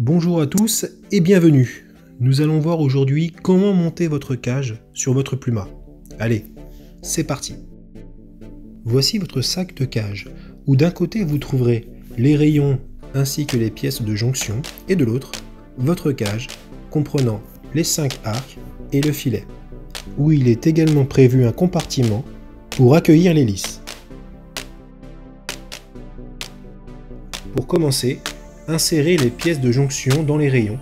Bonjour à tous et bienvenue. Nous allons voir aujourd'hui comment monter votre cage sur votre Pluma. Allez, c'est parti. Voici votre sac de cage, où d'un côté vous trouverez les rayons ainsi que les pièces de jonction, et de l'autre, votre cage comprenant les 5 arcs et le filet, où il est également prévu un compartiment pour accueillir l'hélice. Pour commencer, insérez les pièces de jonction dans les rayons,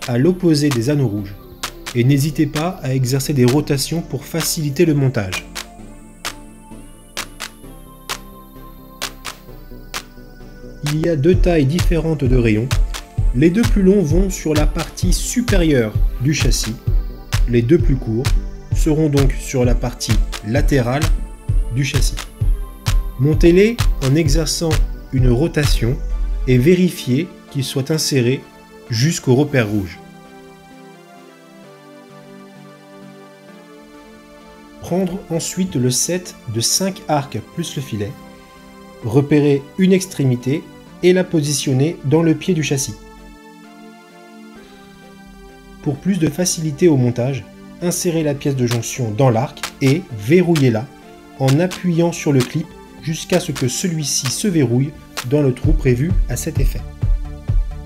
à l'opposé des anneaux rouges, et n'hésitez pas à exercer des rotations pour faciliter le montage. Il y a deux tailles différentes de rayons. Les deux plus longs vont sur la partie supérieure du châssis. Les deux plus courts seront donc sur la partie latérale du châssis. Montez-les en exerçant une rotation et vérifiez qu'ils soient insérés jusqu'au repère rouge. Prendre ensuite le set de 5 arcs plus le filet, repérer une extrémité et la positionner dans le pied du châssis. Pour plus de facilité au montage, insérez la pièce de jonction dans l'arc et verrouillez-la en appuyant sur le clip jusqu'à ce que celui-ci se verrouille dans le trou prévu à cet effet.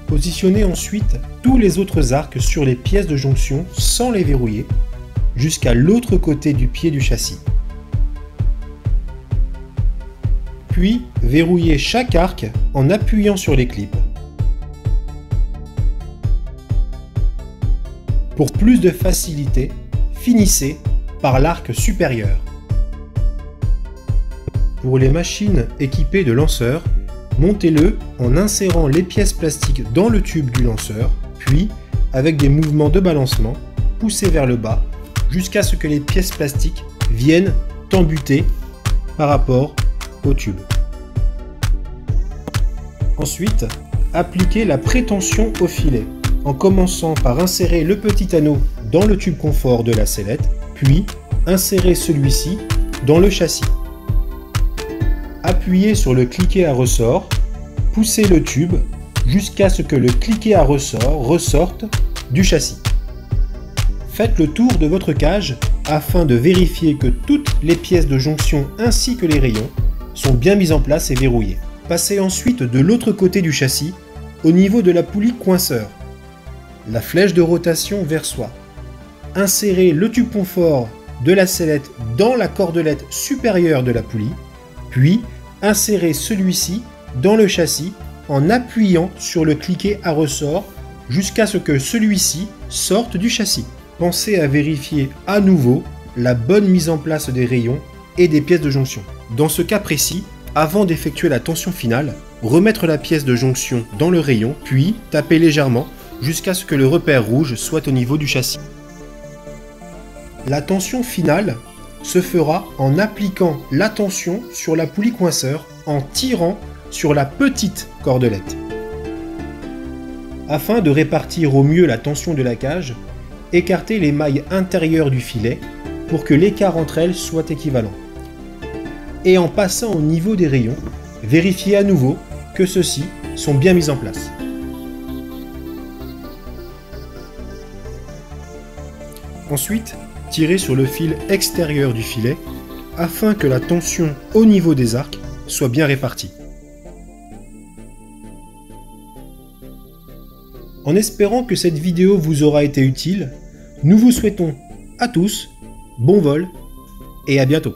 Positionnez ensuite tous les autres arcs sur les pièces de jonction sans les verrouiller jusqu'à l'autre côté du pied du châssis. Puis verrouillez chaque arc en appuyant sur les clips. Pour plus de facilité, finissez par l'arc supérieur. Pour les machines équipées de lanceurs, montez-le en insérant les pièces plastiques dans le tube du lanceur, puis, avec des mouvements de balancement, poussez vers le bas jusqu'à ce que les pièces plastiques viennent embuter par rapport au tube. Ensuite, appliquez la prétention au filet, en commençant par insérer le petit anneau dans le tube confort de la sellette, puis insérez celui-ci dans le châssis. Appuyez sur le cliquet à ressort, poussez le tube jusqu'à ce que le cliquet à ressort ressorte du châssis. Faites le tour de votre cage afin de vérifier que toutes les pièces de jonction ainsi que les rayons sont bien mises en place et verrouillées. Passez ensuite de l'autre côté du châssis, au niveau de la poulie coinceur. La flèche de rotation vers soi. Insérez le tube confort de la sellette dans la cordelette supérieure de la poulie, puis insérez celui-ci dans le châssis en appuyant sur le cliquet à ressort jusqu'à ce que celui-ci sorte du châssis. Pensez à vérifier à nouveau la bonne mise en place des rayons et des pièces de jonction. Dans ce cas précis, avant d'effectuer la tension finale, remettre la pièce de jonction dans le rayon, puis taper légèrement jusqu'à ce que le repère rouge soit au niveau du châssis. La tension finale se fera en appliquant la tension sur la poulie coinceur en tirant sur la petite cordelette. Afin de répartir au mieux la tension de la cage, écartez les mailles intérieures du filet pour que l'écart entre elles soit équivalent. Et en passant au niveau des rayons, vérifiez à nouveau que ceux-ci sont bien mis en place. Ensuite, tirez sur le fil extérieur du filet afin que la tension au niveau des arcs soit bien répartie. En espérant que cette vidéo vous aura été utile, nous vous souhaitons à tous bon vol et à bientôt.